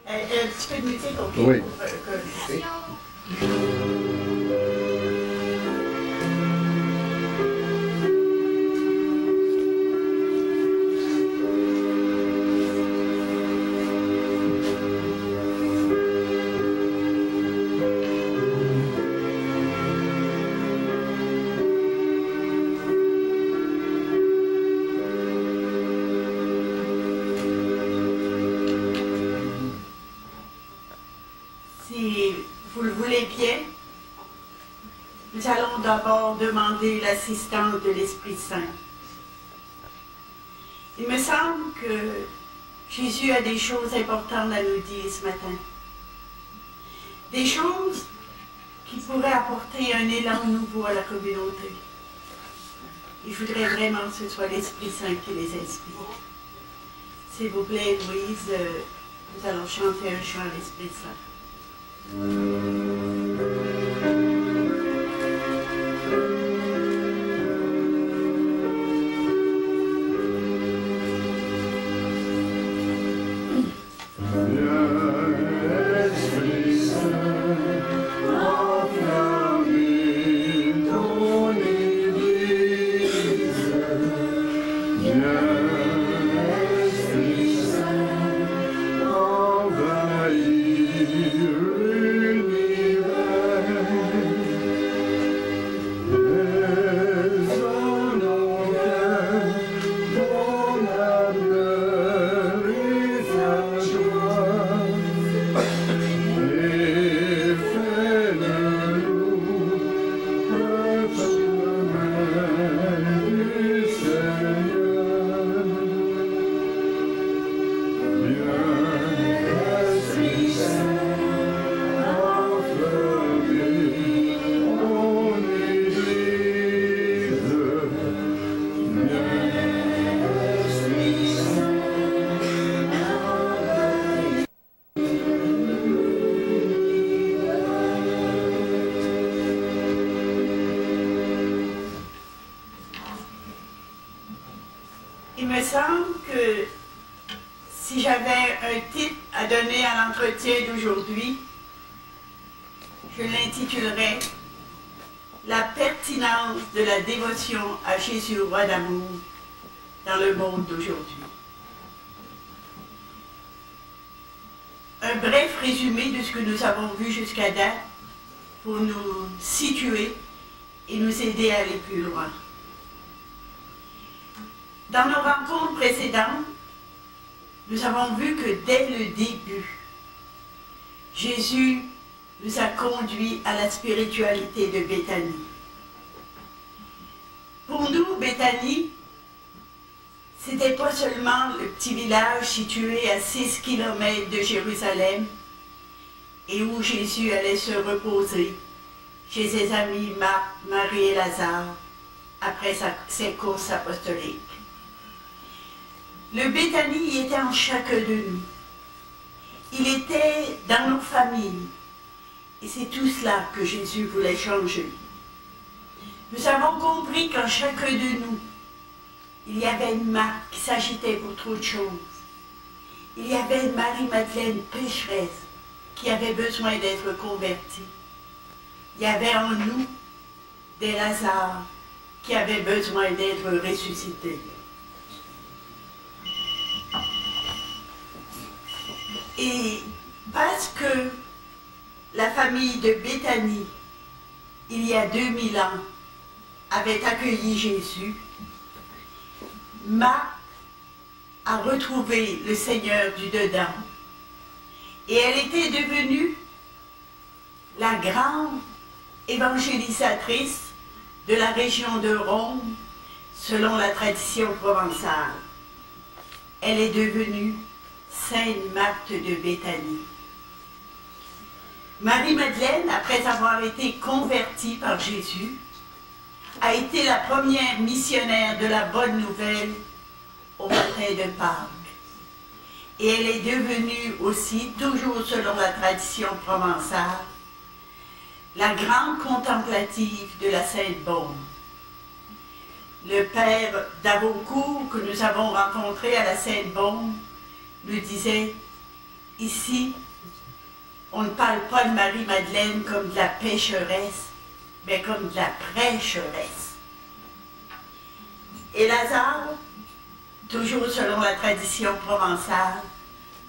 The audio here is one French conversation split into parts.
Un petit peu de musique, ok? Oui. Si vous le voulez bien, nous allons d'abord demander l'assistance de l'Esprit Saint. Il me semble que Jésus a des choses importantes à nous dire ce matin. Des choses qui pourraient apporter un élan nouveau à la communauté. Et je voudrais vraiment que ce soit l'Esprit Saint qui les inspire. S'il vous plaît, Louise, nous allons chanter un chant à l'Esprit Saint. Il me semble que si j'avais un titre à donner à l'entretien d'aujourd'hui, je l'intitulerais « La pertinence de la dévotion à Jésus, roi d'amour, dans le monde d'aujourd'hui ». Un bref résumé de ce que nous avons vu jusqu'à date pour nous situer et nous aider à aller plus loin. Dans nos rencontres précédentes, nous avons vu que dès le début, Jésus nous a conduits à la spiritualité de Béthanie. Pour nous, Béthanie, c'était pas seulement le petit village situé à 6 km de Jérusalem et où Jésus allait se reposer chez ses amis Marc, Marie et Lazare après ses courses apostoliques. Le Béthanie était en chacun de nous. Il était dans nos familles. Et c'est tout cela que Jésus voulait changer. Nous avons compris qu'en chacun de nous, il y avait une Marthe qui s'agitait pour trop de choses. Il y avait une Marie-Madeleine pécheresse qui avait besoin d'être convertie. Il y avait en nous des Lazare qui avaient besoin d'être ressuscités. Et parce que la famille de Béthanie, il y a 2000 ans, avait accueilli Jésus, Marthe a retrouvé le Seigneur du dedans. Et elle était devenue la grande évangélisatrice de la région de Rome, selon la tradition provençale. Elle est devenue Sainte Marthe de Béthanie. Marie-Madeleine, après avoir été convertie par Jésus, a été la première missionnaire de la bonne nouvelle au matin de Pâques. Et elle est devenue aussi, toujours selon la tradition provençale, la grande contemplative de la Sainte-Baume. Le père d'Avaucourt, que nous avons rencontré à la Sainte-Baume, nous disait Ici, on ne parle pas de Marie-Madeleine comme de la pécheresse, mais comme de la prêcheresse. Et Lazare, toujours selon la tradition provençale,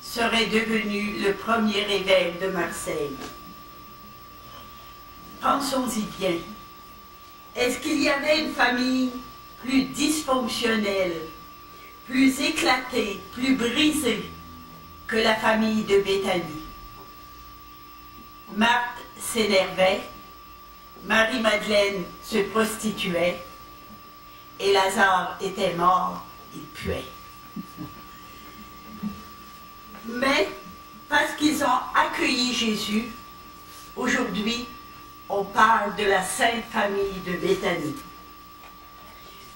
serait devenu le premier évêque de Marseille. Pensons-y bien. Est-ce qu'il y avait une famille plus dysfonctionnelle, plus éclatée, plus brisée que la famille de Béthanie? Marthe s'énervait, Marie-Madeleine se prostituait, et Lazare était mort, il puait. Mais, parce qu'ils ont accueilli Jésus, aujourd'hui, on parle de la Sainte Famille de Béthanie.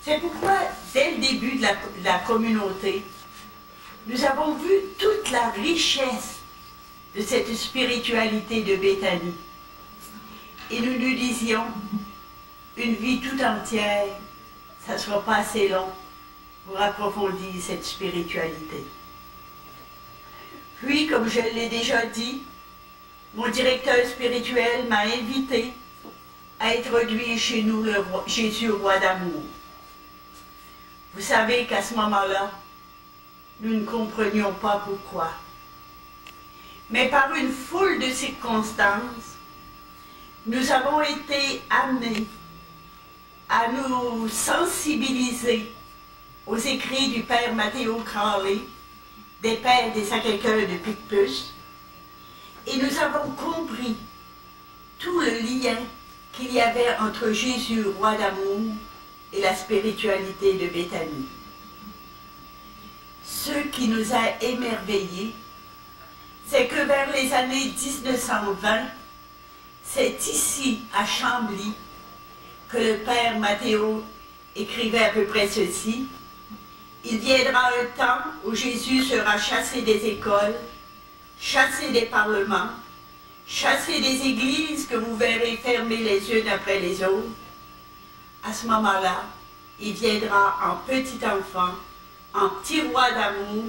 C'est pourquoi, dès le début de la communauté, nous avons vu toute la richesse de cette spiritualité de Béthanie. Et nous nous disions, une vie tout entière, ça ne sera pas assez long pour approfondir cette spiritualité. Puis, comme je l'ai déjà dit, mon directeur spirituel m'a invité à introduire chez nous Jésus, roi d'amour. Vous savez qu'à ce moment-là, nous ne comprenions pas pourquoi. Mais par une foule de circonstances, nous avons été amenés à nous sensibiliser aux écrits du Père Matteo Crowley, des Pères des Sacré-Cœur de Picpus, et nous avons compris tout le lien qu'il y avait entre Jésus, roi d'amour, et la spiritualité de Béthanie. Ce qui nous a émerveillés, c'est que vers les années 1920, c'est ici, à Chambly, que le Père Matteo écrivait à peu près ceci: « Il viendra un temps où Jésus sera chassé des écoles, chassé des parlements, chassé des églises que vous verrez fermer les unes après les autres. À ce moment-là, il viendra en petit enfant, en petit roi d'amour,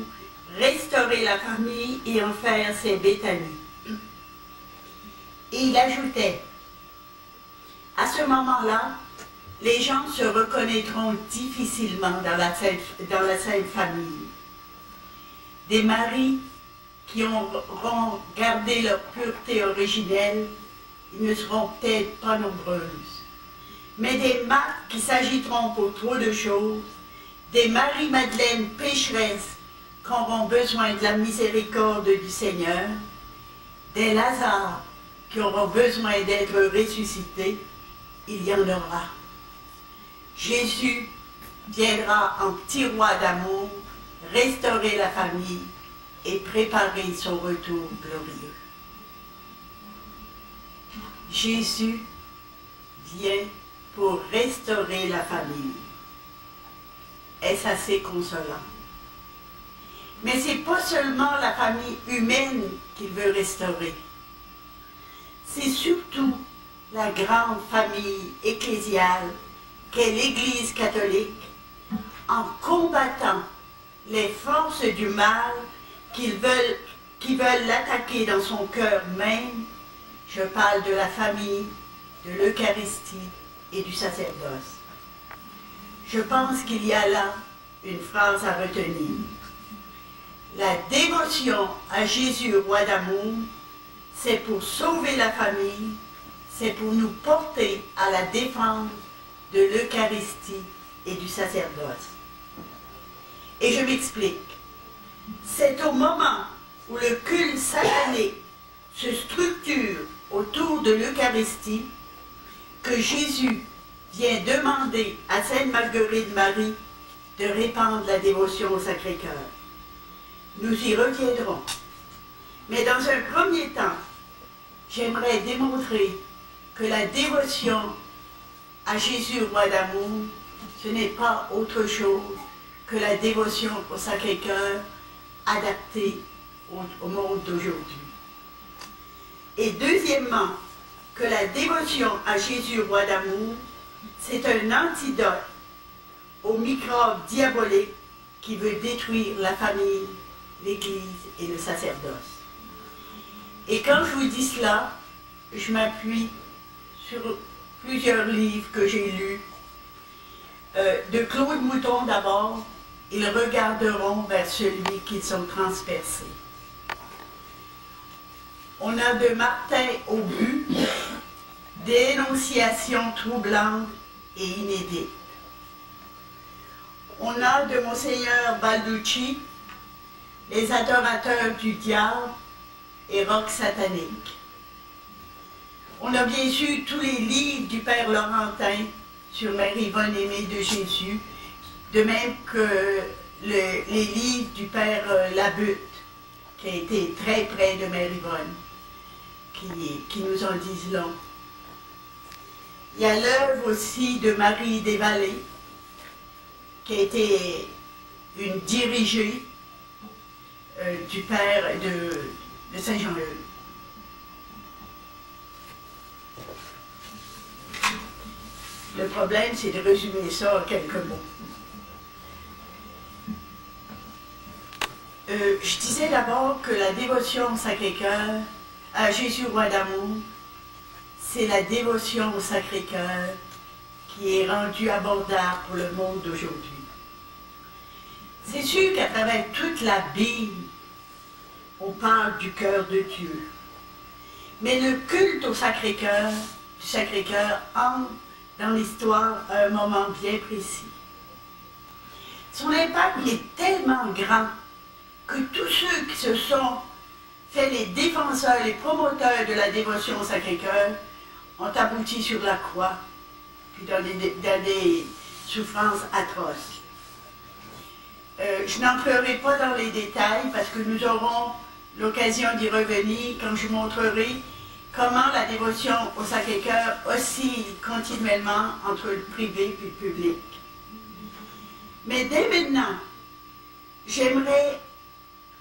restaurer la famille et en faire ses Béthanies. » Et il ajoutait, à ce moment-là, les gens se reconnaîtront difficilement dans la Sainte Famille. Des maris qui auront gardé leur pureté originelle, ils ne seront peut-être pas nombreuses. Mais des Marthes qui s'agiteront pour trop de choses, des Marie-Madeleine pécheresses qui auront besoin de la miséricorde du Seigneur, des Lazare qui auront besoin d'être ressuscités, il y en aura. Jésus viendra en petit roi d'amour, restaurer la famille et préparer son retour glorieux. Jésus vient pour restaurer la famille. Est-ce assez consolant? Mais ce n'est pas seulement la famille humaine qu'il veut restaurer. C'est surtout la grande famille ecclésiale qu'est l'Église catholique, en combattant les forces du mal qui veulent l'attaquer dans son cœur même. Je parle de la famille, de l'Eucharistie et du sacerdoce. Je pense qu'il y a là une phrase à retenir. La dévotion à Jésus, roi d'amour, c'est pour sauver la famille, c'est pour nous porter à la défense de l'Eucharistie et du sacerdoce. Et je m'explique. C'est au moment où le culte satané se structure autour de l'Eucharistie que Jésus vient demander à Sainte Marguerite Marie de répandre la dévotion au Sacré-Cœur. Nous y reviendrons. Mais dans un premier temps, j'aimerais démontrer que la dévotion à Jésus, roi d'amour, ce n'est pas autre chose que la dévotion au Sacré-Cœur adaptée au monde d'aujourd'hui. Et deuxièmement, que la dévotion à Jésus, roi d'amour, c'est un antidote au microbe diabolique qui veut détruire la famille, l'Église et le sacerdoce. Et quand je vous dis cela, je m'appuie sur plusieurs livres que j'ai lus. De Claude Mouton d'abord, ils regarderont vers celui qu'ils ont transpercé. On a de Martin Aubu, des énonciations troublantes et inédites. On a de Monseigneur Balducci, les adorateurs du diable et rock satanique. On a bien sûr tous les livres du Père Laurentin sur Marie-Yvonne aimée de Jésus, de même que les livres du Père Labutte, qui a été très près de Marie-Yvonne, qui nous en disent long. Il y a l'œuvre aussi de Marie Desvallées, qui a été une dirigée du Père de Saint-Jean-Eudes. Le problème, c'est de résumer ça en quelques mots. Je disais d'abord que la dévotion au Sacré-Cœur, à Jésus roi d'amour, c'est la dévotion au Sacré-Cœur qui est rendue abordable pour le monde d'aujourd'hui. C'est sûr qu'à travers toute la Bible, on parle du cœur de Dieu. Mais le culte au Sacré-Cœur, du Sacré-Cœur, entre dans l'histoire à un moment bien précis. Son impact est tellement grand que tous ceux qui se sont fait les défenseurs, les promoteurs de la dévotion au Sacré-Cœur ont abouti sur la croix, puis dans des souffrances atroces. Je n'entrerai pas dans les détails parce que nous aurons l'occasion d'y revenir quand je montrerai comment la dévotion au Sacré-Cœur oscille continuellement entre le privé et le public. Mais dès maintenant, j'aimerais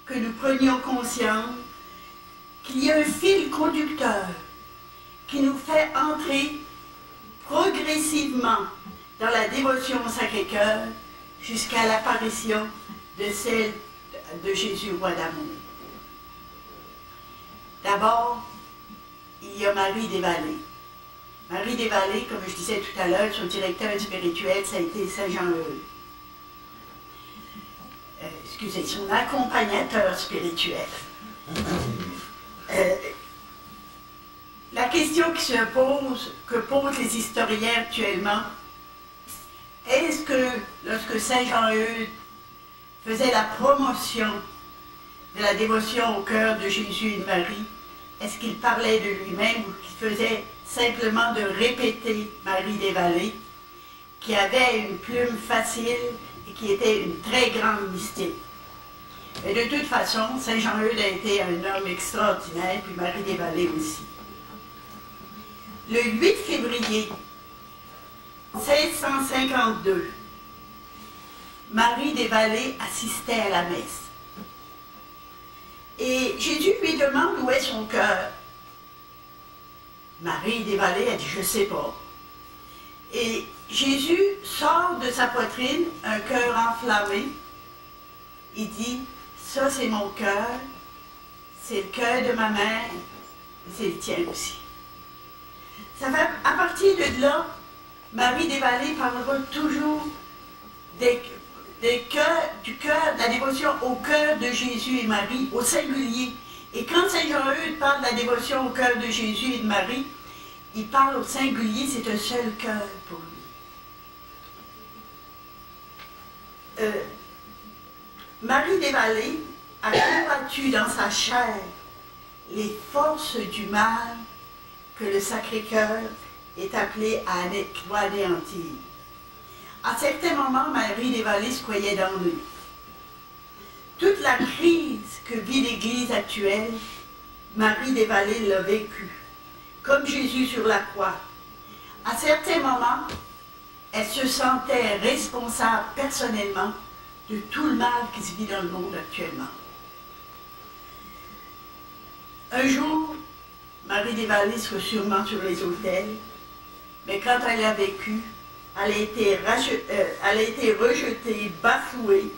que nous prenions conscience qu'il y a un fil conducteur qui nous fait entrer progressivement dans la dévotion au Sacré-Cœur jusqu'à l'apparition de celle de Jésus, roi d'amour. D'abord, il y a Marie Desvallées. Marie Desvallées, comme je disais tout à l'heure, son directeur spirituel, ça a été Saint-Jean-Eudes. Excusez, son accompagnateur spirituel. La question qui se pose, que posent les historiens actuellement, est-ce que lorsque Saint-Jean-Eudes faisait la promotion de la dévotion au cœur de Jésus et de Marie, est-ce qu'il parlait de lui-même ou qu'il faisait simplement de répéter Marie Desvallées, qui avait une plume facile et qui était une très grande mystique? Mais de toute façon, Saint-Jean-Eudes a été un homme extraordinaire, puis Marie Desvallées aussi. Le 8 février 1652, Marie Desvallées assistait à la messe. Et Jésus lui demande où est son cœur. Marie Desvallées a dit « je ne sais pas ». Et Jésus sort de sa poitrine un cœur enflammé. Il dit « ça c'est mon cœur, c'est le cœur de ma mère, et c'est le tien aussi ». Ça fait, à partir de là, Marie Desvallées parlera toujours du cœur, de la dévotion au cœur de Jésus et Marie, au singulier. Et quand Saint-Jean-Eudes parle de la dévotion au cœur de Jésus et de Marie, il parle au singulier, c'est un seul cœur pour lui. Marie Desvallées a combattu dans sa chair les forces du mal que le Sacré-Cœur est appelé à anéantir. À certains moments, Marie Desvallées se croyait dans lui. Toute la crise que vit l'Église actuelle, Marie Desvallées l'a vécue, comme Jésus sur la croix. À certains moments, elle se sentait responsable personnellement de tout le mal qui se vit dans le monde actuellement. Un jour, Marie Desvallées sera sûrement sur les autels, mais quand elle a vécu, elle a été rejetée, bafouée,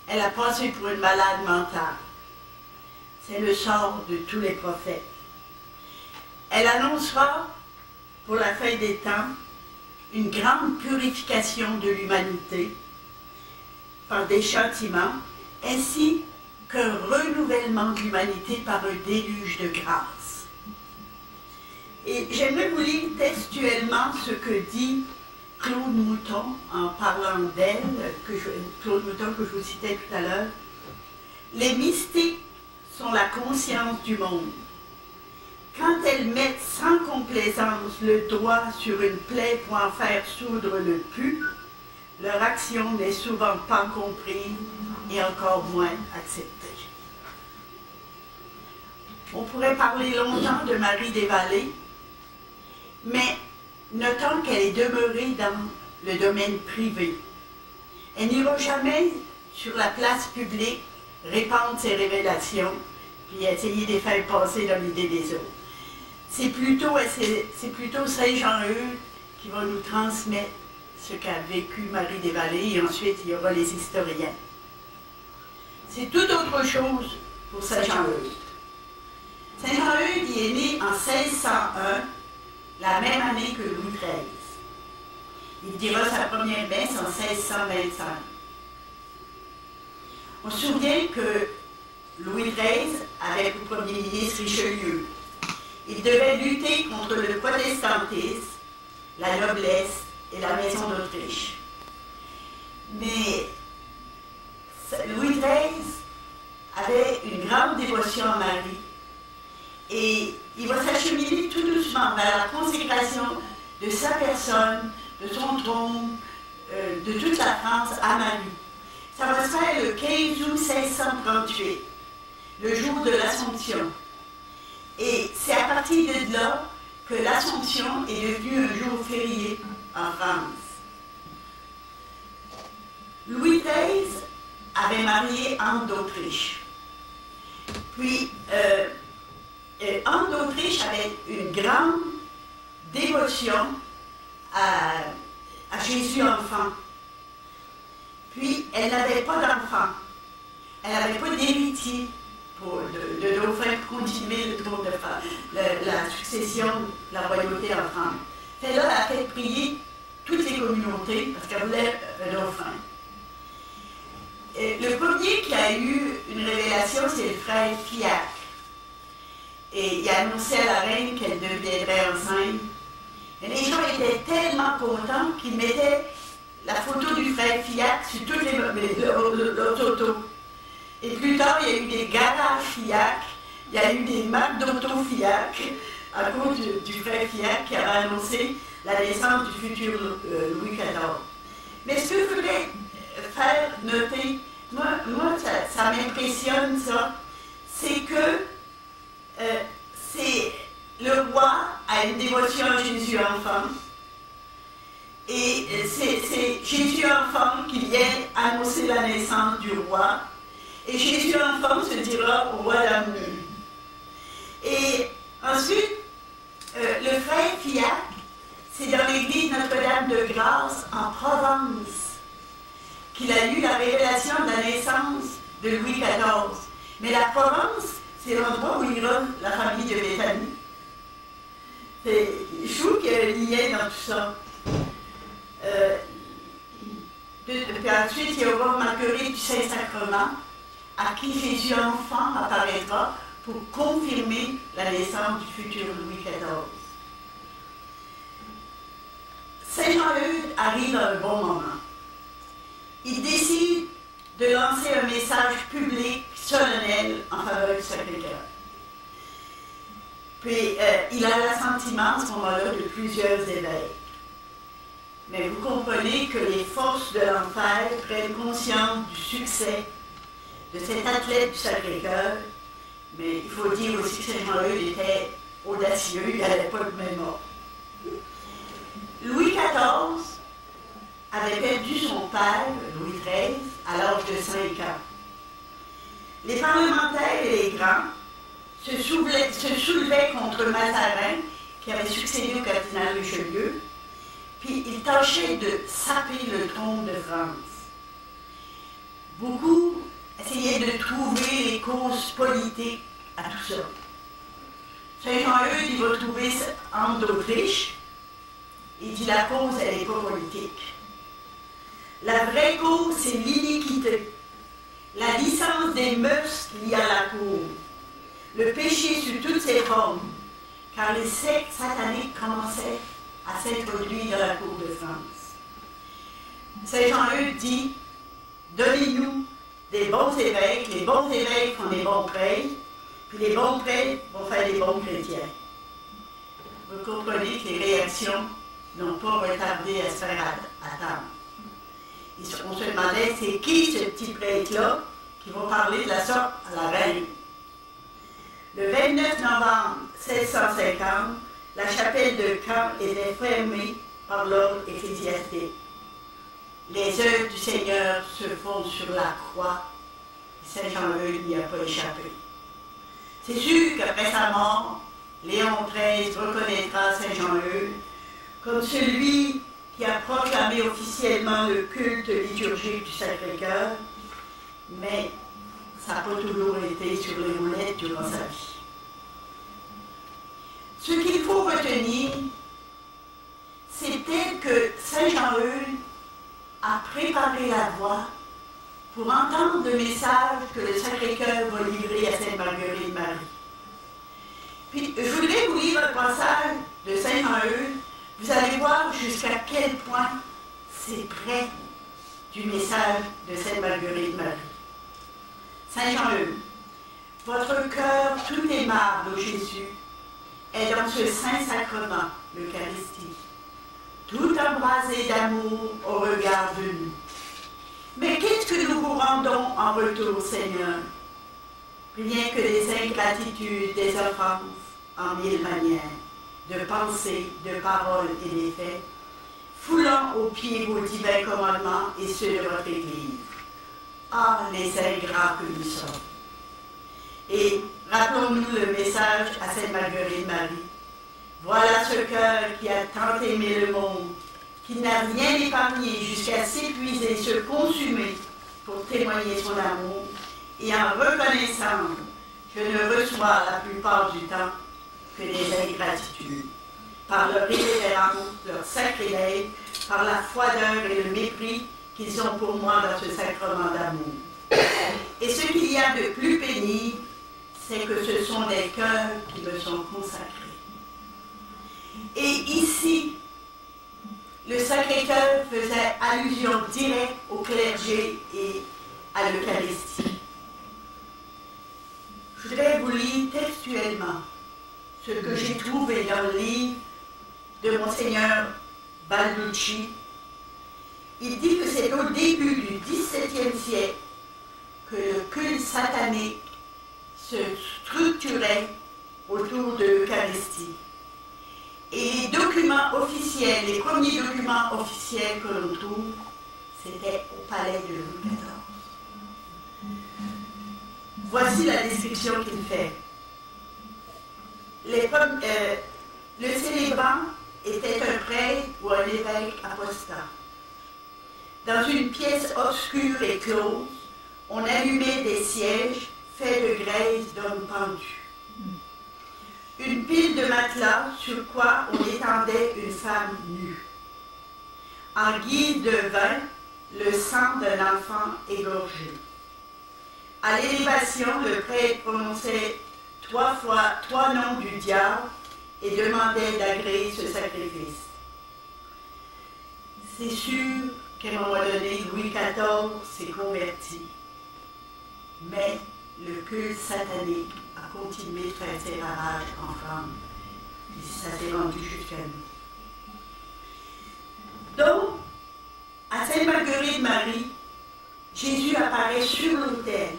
elle a passé pour une malade mentale. C'est le sort de tous les prophètes. Elle annoncera, pour la fin des temps, une grande purification de l'humanité par des châtiments, ainsi qu'un renouvellement de l'humanité par un déluge de grâce. Et j'aimerais vous lire textuellement ce que dit Claude Mouton en parlant d'elle, Claude Mouton que je vous citais tout à l'heure. Les mystiques sont la conscience du monde. Quand elles mettent sans complaisance le doigt sur une plaie pour en faire soudre le pu, leur action n'est souvent pas comprise et encore moins acceptée. On pourrait parler longtemps de Marie des Vallées, mais notons qu'elle est demeurée dans le domaine privé. Elle n'ira jamais sur la place publique répandre ses révélations puis essayer de les faire passer dans l'idée des autres. C'est plutôt Saint Jean-Eudes qui va nous transmettre ce qu'a vécu Marie des Vallées, et ensuite il y aura les historiens. C'est tout autre chose pour Saint Jean-Eudes. Saint Jean-Eudes est né en 1601, la même année que Louis XIII. Il dira sa première messe en 1625. On se souvient que Louis XIII avait pour premier ministre Richelieu. Il devait lutter contre le protestantisme, la noblesse et la maison d'Autriche. Mais Louis XIII avait une grande dévotion à Marie et il va s'acheminer tout doucement vers la consécration de sa personne, de son trône, de toute la France à Marie. Ça va se faire le 15 août 1638, le jour de l'Assomption. Et c'est à partir de là que l'Assomption est devenue un jour férié en France. Louis XIII avait marié Anne d'Autriche. Puis, Anne d'Autriche avait une grande dévotion à Jésus enfant. Puis, elle n'avait pas d'enfant. Elle n'avait pas d'héritier de l'offrir pour continuer le trône de femme, la succession de la royauté en France. Elle a fait prier toutes les communautés parce qu'elle voulait un dauphin. Le premier qui a eu une révélation, c'est le frère Fiacre. Et il a annoncé à la reine qu'elle deviendrait enceinte. Et les gens étaient tellement contents qu'ils mettaient la photo du frère Fiacre sur toutes leurs autos. Et plus tard, il y a eu des garages Fiacre, il y a eu des marques d'auto Fiacre, à cause du frère Fiacre qui avait annoncé la naissance du futur Louis XIV. Mais ce que je voulais faire noter, moi ça m'impressionne ça, c'est que c'est le roi a une dévotion à Jésus enfant, et c'est Jésus enfant qui vient annoncer la naissance du roi. Et Jésus enfant se dira au roi d'amour. Et ensuite, le frère Fiacre, c'est dans l'église Notre-Dame de Grâce en Provence qu'il a eu la révélation de la naissance de Louis XIV. Mais la Provence, c'est l'endroit où ira la famille de Béthanie. Je trouve qu'il y a un lien dans tout ça. Puis ensuite, il y aura Marguerite du Saint-Sacrement, à qui Jésus enfant apparaîtra pour confirmer la naissance du futur Louis XIV. Saint Jean-Eudes arrive à un bon moment. Il décide de lancer un message public solennel en faveur du Sacré-Cœur. Puis il a l'assentiment à ce moment-là de plusieurs évêques. Mais vous comprenez que les forces de l'enfer prennent conscience du succès de cet athlète du Sacré-Cœur, mais il faut dire aussi que Saint Jean-Eudes était audacieux, il n'allait pas de même ordre. Louis XIV avait perdu son père, Louis XIII, à l'âge de 5 ans. Les parlementaires et les grands se soulevaient contre Mazarin, qui avait succédé au cardinal Richelieu, puis ils tâchaient de saper le trône de France. Beaucoup essayaient de trouver les causes politiques à tout ça. Saint Jean-Eudes, il va trouver Anne d'Autriche. Il dit la cause, elle n'est pas politique. La vraie cause, c'est l'iniquité. La licence des mœurs liées à la cour. Le péché sous toutes ses formes. Car les sectes sataniques commençaient à s'introduire dans la cour de France. Saint Jean-Eudes dit, donnez-nous des bons évêques. Les bons évêques font des bons prêtres. Puis les bons prêtres vont faire des bons chrétiens. Vous comprenez que les réactions n'ont pas retardé à se faire attendre. On se demandait, c'est qui ce petit prêtre-là qui va parler de la sorte à la reine? Le 29 novembre 1650, la chapelle de Caen était fermée par l'ordre ecclésiastique. Les œuvres du Seigneur se font sur la croix. Saint Jean-Eudes n'y a pas échappé. C'est sûr qu'après sa mort, Léon XIII reconnaîtra Saint Jean-Eudes comme celui qui a proclamé officiellement le culte liturgique du Sacré-Cœur, mais ça n'a pas toujours été sur les roulettes durant sa vie. Ce qu'il faut retenir, c'était que Saint Jean-Eudes a préparé la voie pour entendre le message que le Sacré-Cœur va livrer à Sainte Marguerite Marie. Puis, je voudrais vous lire un passage de Saint Jean-Eudes. Vous allez voir jusqu'à quel point c'est près du message de Sainte Marguerite Marie. Saint Jean-Eudes, votre cœur tout aimable, ô Jésus, est dans ce saint sacrement, l'Eucharistie, tout embrasé d'amour au regard de nous. Mais qu'est-ce que nous vous rendons en retour, Seigneur? Rien que des ingratitudes, des offenses en mille manières, de pensées, de paroles et d'effets, foulant aux pieds vos divins commandements et ceux de votre Église. Ah, les ingrats que nous sommes! Et rappelons-nous le message à Sainte Marguerite Marie. Voilà ce cœur qui a tant aimé le monde, qui n'a rien épargné jusqu'à s'épuiser, se consumer pour témoigner son amour, et en reconnaissant, je ne reçois la plupart du temps que des ingratitudes, par leur irrévérence, leur sacrilège, par la froideur et le mépris qu'ils ont pour moi dans ce sacrement d'amour. Et ce qu'il y a de plus pénible, c'est que ce sont des cœurs qui me sont consacrés. Et ici, le Sacré-Cœur faisait allusion directe au clergé et à l'Eucharistie. Je voudrais vous lire textuellement ce que j'ai trouvé dans le livre de Monseigneur Balducci. Il dit que c'est au début du XVIIe siècle que le culte satanique se structurait autour de l'Eucharistie. Et les documents officiels, les premiers documents officiels que l'on trouve, c'était au palais de Louis XIV. Voici la description qu'il fait. Le célébrant était un prêtre ou un évêque apostat. Dans une pièce obscure et close, on allumait des sièges faits de graisse d'hommes pendus. Une pile de matelas sur quoi on étendait une femme nue. En guise de vin, le sang d'un enfant égorgé. À l'élévation, le prêtre prononçait 3 fois 3 noms du diable et demandait d'agréer ce sacrifice. C'est sûr qu'à un moment donné, Louis XIV s'est converti. Mais le culte satanique a continué de faire ses ravages en France. Et ça s'est rendu jusqu'à nous. Donc, à Sainte Marguerite Marie, Jésus apparaît sur l'autel.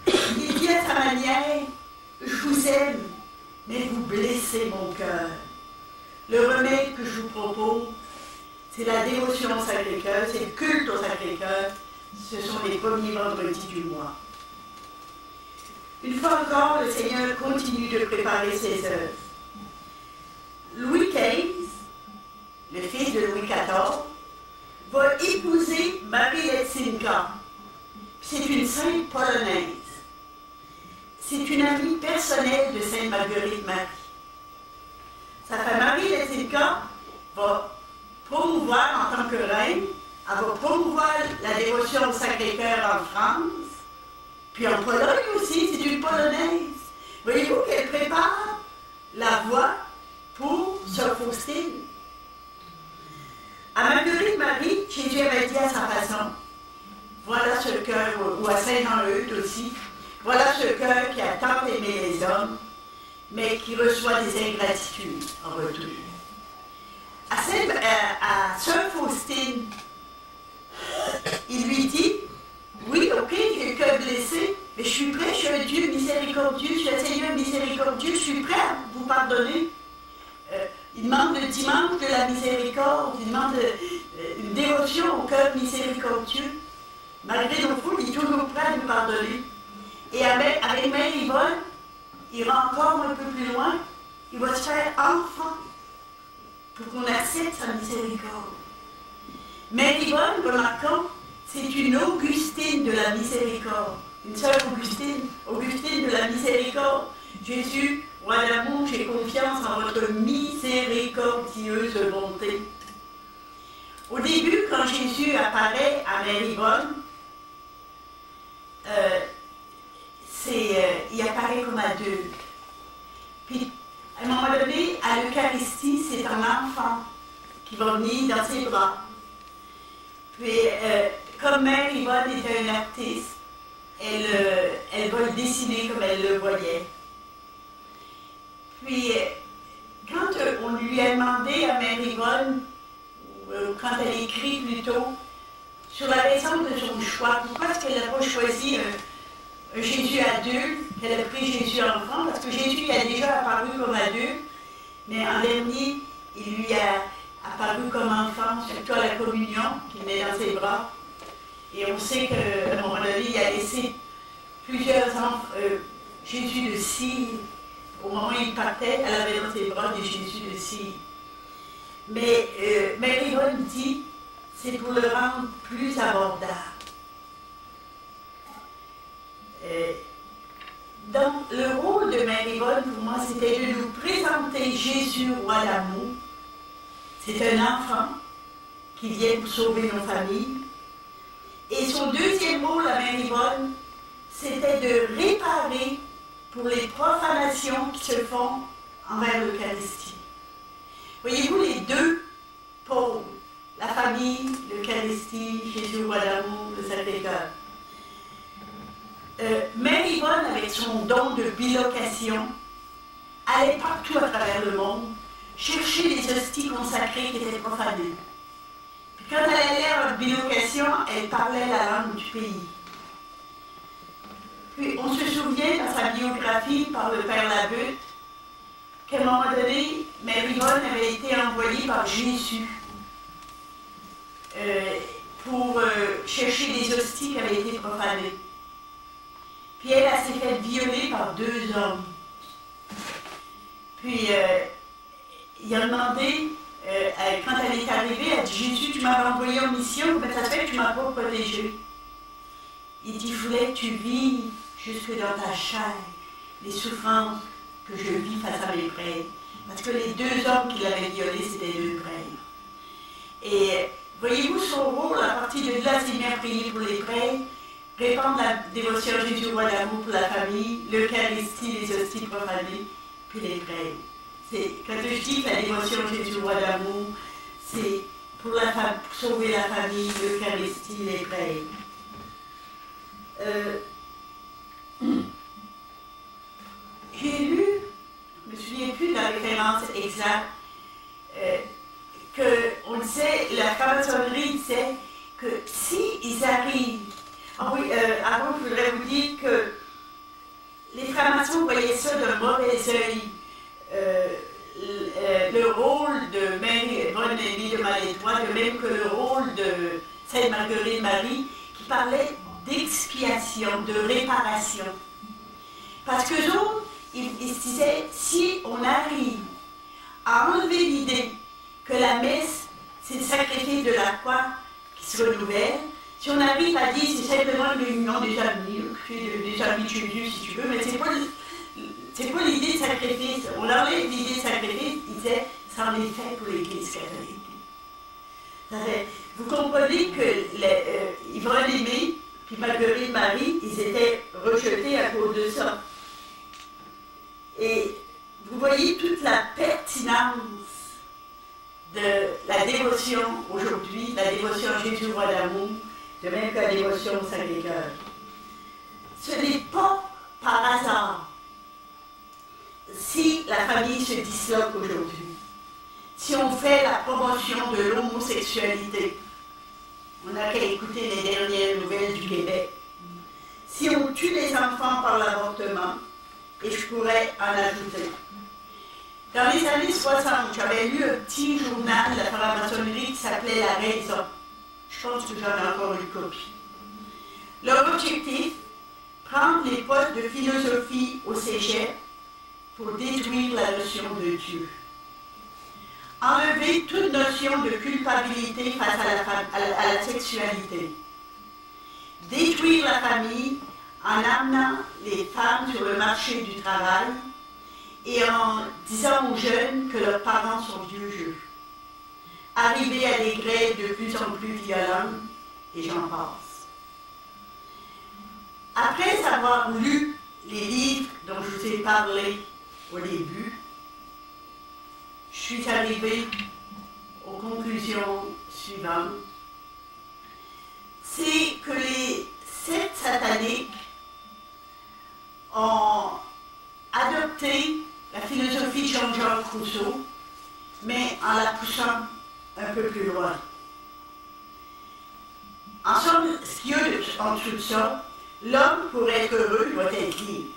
Il dit à sa manière, je vous aime, mais vous blessez mon cœur. Le remède que je vous propose, c'est la dévotion au Sacré-Cœur, c'est le culte au Sacré-Cœur. Ce sont les premiers vendredis du mois. Une fois encore, le Seigneur continue de préparer ses œuvres. Louis XV, le fils de Louis XIV, va épouser Marie Letzinka. C'est une sainte polonaise. C'est une amie personnelle de Sainte Marguerite Marie. sa femme Marie-Laetitia va promouvoir en tant que reine, elle va promouvoir la dévotion au Sacré-Cœur en France, puis en Pologne aussi, c'est une Polonaise. Voyez-vous qu'elle prépare la voie pour Sœur Faustine. À Marguerite Marie, Jésus avait dit à sa façon, voilà ce cœur, ou à Saint-Jean-Eudes aussi, voilà ce cœur qui a tant aimé les hommes, mais qui reçoit des ingratitudes en retour. À Sœur Faustine, il lui dit, oui, ok, j'ai le cœur blessé, mais je suis prêt, je suis un Dieu miséricordieux, je suis un Seigneur miséricordieux, je suis prêt à vous pardonner. Il demande le dimanche de la miséricorde, il demande une dévotion au cœur miséricordieux. Malgré nos fautes, il est toujours prêt à nous pardonner. Et avec Mère Yvonne, il va encore un peu plus loin, il va se faire enfant pour qu'on accepte sa miséricorde. Mère Yvonne, remarquons, c'est une Augustine de la miséricorde. Une sœur Augustine, Augustine de la miséricorde. Jésus, roi d'amour, j'ai confiance en votre miséricordieuse bonté. Au début, quand Jésus apparaît à Mère Yvonne, il apparaît comme adulte. Puis, à un moment donné, à l'Eucharistie, c'est un enfant qui va venir dans ses bras. Puis, comme Mère Yvonne était une artiste, elle va le dessiner comme elle le voyait. Puis, quand on lui a demandé à Mère Yvonne, quand elle écrit plutôt, sur la raison de son choix, pourquoi est-ce qu'elle n'a pas choisi un Jésus adulte, qu'elle a pris Jésus enfant, parce que Jésus a déjà apparu comme adulte, mais en dernier, il lui a apparu comme enfant, surtout à la communion, qu'il met dans ses bras. Et on sait qu'à un moment donné, il a laissé plusieurs enfants, Jésus de cire. Au moment où il partait, elle avait dans ses bras des Jésus de cire. Mais Mère Yvonne dit, c'est pour le rendre plus abordable. Donc, le rôle de Mère Yvonne, pour moi, c'était de nous présenter Jésus, roi d'amour. C'est un enfant qui vient pour sauver nos familles. Et son deuxième rôle à Mère Yvonne, c'était de réparer pour les profanations qui se font envers l'Eucharistie. Voyez-vous les deux pôles, la famille, l'Eucharistie, Jésus, roi d'amour, le Sacré-Cœur. Mère Yvonne, avec son don de bilocation, allait partout à travers le monde chercher les hosties consacrées qui étaient profanées. Puis quand elle allait en bilocation, elle parlait la langue du pays. Puis on se souvient dans sa biographie par le Père Labutte qu'à un moment donné, Mère Yvonne avait été envoyée par Jésus pour chercher des hosties qui avaient été profanées. Puis elle s'est fait violer par 2 hommes. Puis il a demandé, quand elle est arrivée, elle a dit, Jésus, tu m'avais envoyé en mission, mais ça se fait que tu ne m'as pas protégée. Il dit, il voulait que tu vives jusque dans ta chair les souffrances que je vis face à mes prêtres. Parce que les 2 hommes qui l'avaient violée, c'était 2 prêtres. Et voyez-vous son rôle, à partir de là, c'est bien prier pour les prêtres, répandre la dévotion à Jésus, roi d'amour pour la famille, l'Eucharistie, les hosties profanées, puis les prêtres. Quand je dis que la dévotion à Jésus, roi d'amour, c'est pour sauver la famille, l'Eucharistie, les prêtres. J'ai lu, je ne me souviens plus de la référence exacte, qu'on disait, la franc-maçonnerie disait que s'ils arrivent, avant je voudrais vous dire que les francs-maçons voyaient ça d'un mauvais œil, le rôle de Mère Yvonne de Malétroit, de même que le rôle de Sainte Marguerite Marie, qui parlait d'expiation, de réparation. Parce que autres, ils se disaient, si on arrive à enlever l'idée que la messe, c'est le sacrifice de la croix qui se renouvelle, si on arrive à dire c'est simplement une réunion des amis de Jésus si tu veux, mais c'est pas l'idée de sacrifice. On enlève l'idée de sacrifice, il disait, ça en est fait pour l'Église catholique. Vous comprenez que Yvonne Aimé puis Marguerite Marie, ils étaient rejetés à cause de ça. Et vous voyez toute la pertinence de la dévotion aujourd'hui, la dévotion à Jésus, roi d'amour, de même que la dévotion au Sacré-Cœur. Ce n'est pas par hasard si la famille se disloque aujourd'hui, si on fait la promotion de l'homosexualité. On n'a qu'à écouter les dernières nouvelles du Québec. Si on tue les enfants par l'avortement, et je pourrais en ajouter. Dans les années 60, j'avais lu un petit journal de la franc-maçonnerie qui s'appelait La Raison. Je pense que j'en ai encore une copie. Leur objectif, prendre les postes de philosophie au cégep pour détruire la notion de Dieu. Enlever toute notion de culpabilité face à la sexualité. Détruire la famille en amenant les femmes sur le marché du travail et en disant aux jeunes que leurs parents sont vieux jeux. Arriver à des grèves de plus en plus violentes, et j'en passe. Après avoir lu les livres dont je vous ai parlé au début, je suis arrivée aux conclusions suivantes. C'est que les sectes sataniques ont adopté la philosophie de Jean-Jacques Rousseau, mais en la poussant un peu plus loin. En somme, ce qu'il y a en dessous de ça, l'homme, pour être heureux, doit être libre.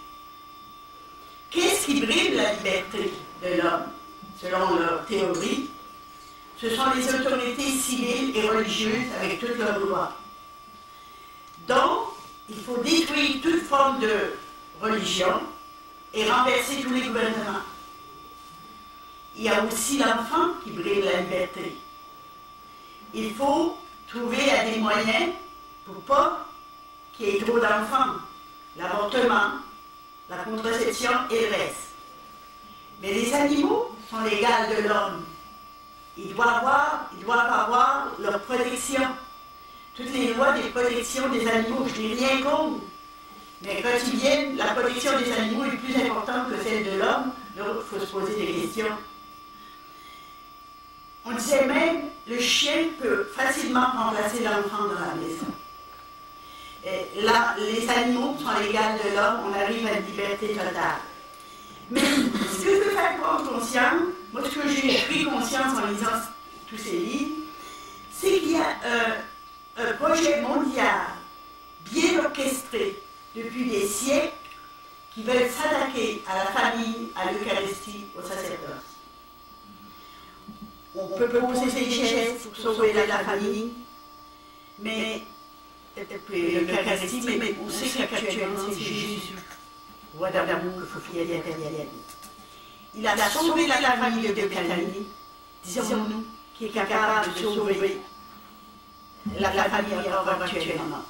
Qu'est-ce qui brime la liberté de l'homme, selon leur théorie? Ce sont les autorités civiles et religieuses avec toutes leurs lois. Donc, il faut détruire toute forme de religion et renverser tous les gouvernements. Il y a aussi l'enfant qui brime la liberté. Il faut trouver des moyens pour pas qu'il y ait trop d'enfants. L'avortement, la contraception et le reste. Mais les animaux sont l'égale de l'homme. Ils doivent avoir leur protection. Toutes les lois des protections des animaux, je n'ai rien contre. Mais quand ils viennent, la protection des animaux est plus importante que celle de l'homme, donc il faut se poser des questions. On disait même, le chien peut facilement remplacer l'enfant dans la maison. Et là, les animaux sont l'égal de l'homme, on arrive à une liberté totale. Mais ce que je veux faire prendre conscience, moi ce que j'ai pris conscience en lisant tous ces livres, c'est qu'il y a un projet mondial bien orchestré depuis des siècles qui veulent s'attaquer à la famille, à l'Eucharistie, au sacerdoce. On peut poser des gestes pour sauver la famille, mais l'Eucharistie, mais on sait qu'actuellement c'est Jésus, roi d'amour, qu'il faut qu'il y ait derrière. Il a sauvé la famille de Béthanie, disons-nous, qui est capable de sauver la famille actuellement.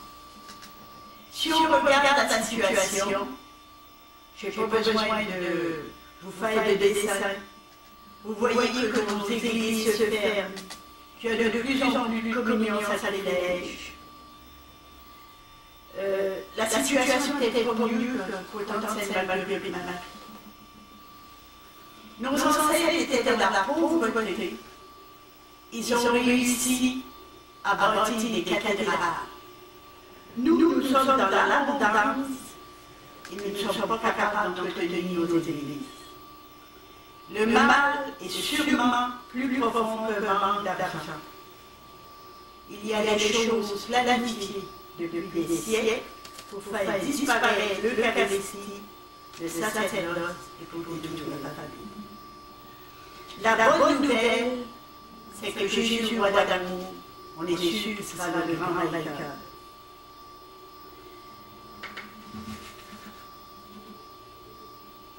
Si on regarde la situation, je n'ai pas besoin de vous faire des dessins. Vous voyez que nos églises se ferment, qu'il y a de plus en plus de communion sacrilège. La situation n'était pas mieux qu'au temps de Sainte-Marguerite Marie. Nos ancêtres étaient dans la pauvreté. Ils ont réussi à bâtir des cathédrales. Nous sommes dans l'abondance et nous ne sommes pas capables d'entretenir nos églises. Le mal est sûrement plus profond qu'un manque d'argent. Il y a des choses planifiées depuis des siècles pour faire disparaître l'Eucharistie, le sacerdoce et pour détruire la famille. La bonne nouvelle, c'est que Jésus, roi d'amour, on est sûr qu'il sera le grand vainqueur.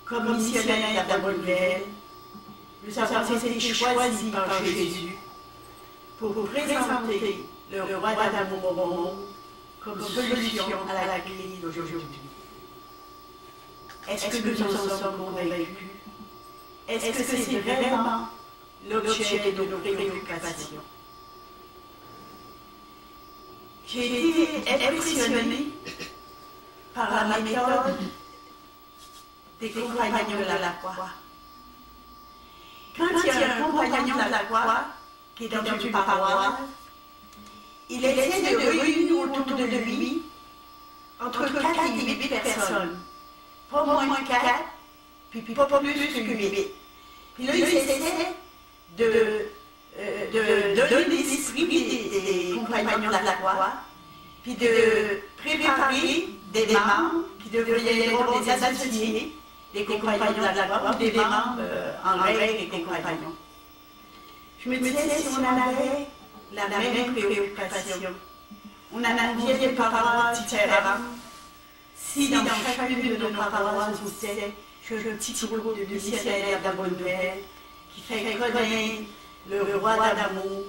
Comme missionnaire de la bonne nouvelle, nous avons été choisis par Jésus pour présenter le roi d'amour au monde comme solution à la crise d'aujourd'hui. Est-ce que nous en sommes convaincus? Est-ce que c'est vraiment l'objet de nos préoccupations? J'ai été impressionnée par la méthode des compagnons de la croix. Quand il y a un compagnon de la croix qui est dans une paroisse, il essaie de réunir autour de lui entre 4 et 8 personnes. Pas moins de 4, puis pas plus que 8. Puis là, il essaie de donner l'esprit des compagnons de la croix, puis de préparer des membres qui deviendront des associés des compagnons de la croix, ou des membres en règle des compagnons. Je me disais, si on avait la même préoccupation, on en avait des paroisses différentes, si dans chacune de nos paroisses vous êtes un petit groupe de missionnaires de la bonne nouvelle qui fait connaître le roi d'amour,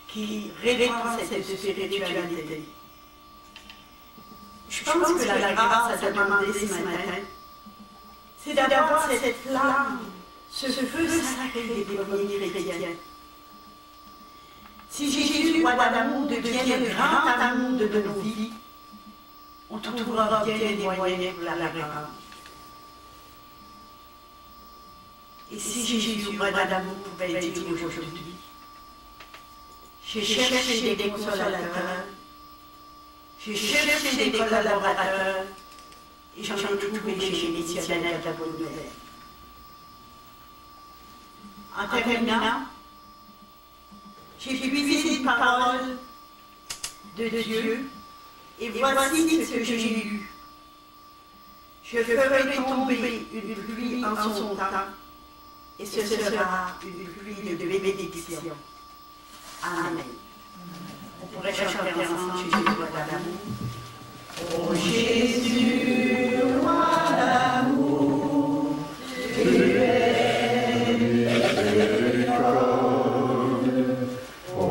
qui répand cette spiritualité. Je pense que la grâce à demander ce matin, c'est d'avoir cette flamme, ce feu sacré des premiers chrétiens. Si Jésus, roi d'amour, devient le grand amour de nos vies, on trouvera bien les moyens pour la répandre. Et si Jésus, roi d'amour, pouvait dire aujourd'hui, j'ai cherché des consolateurs, j'ai cherché des collaborateurs, et j'en ai trouvé chez les missionnaires de la bonne nouvelle. En terminant, j'ai puisé une parole de Dieu, et voici ce que j'ai lu. Je ferai tomber une pluie en son temps, et ce sera une pluie de bénédiction. Amen. On pourrait chanter ensemble Jésus, roi d'amour. Ô Jésus, roi d'amour, tu es miséricorde. Ô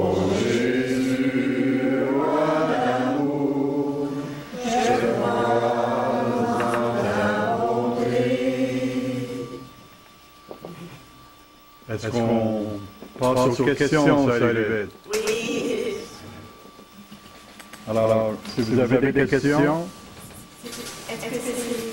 Jésus, roi d'amour, je crois en ta bonté. Est-ce qu'on passe aux questions, ça, Elisabeth? Oui. Alors, si vous avez des questions... Est-ce que c'est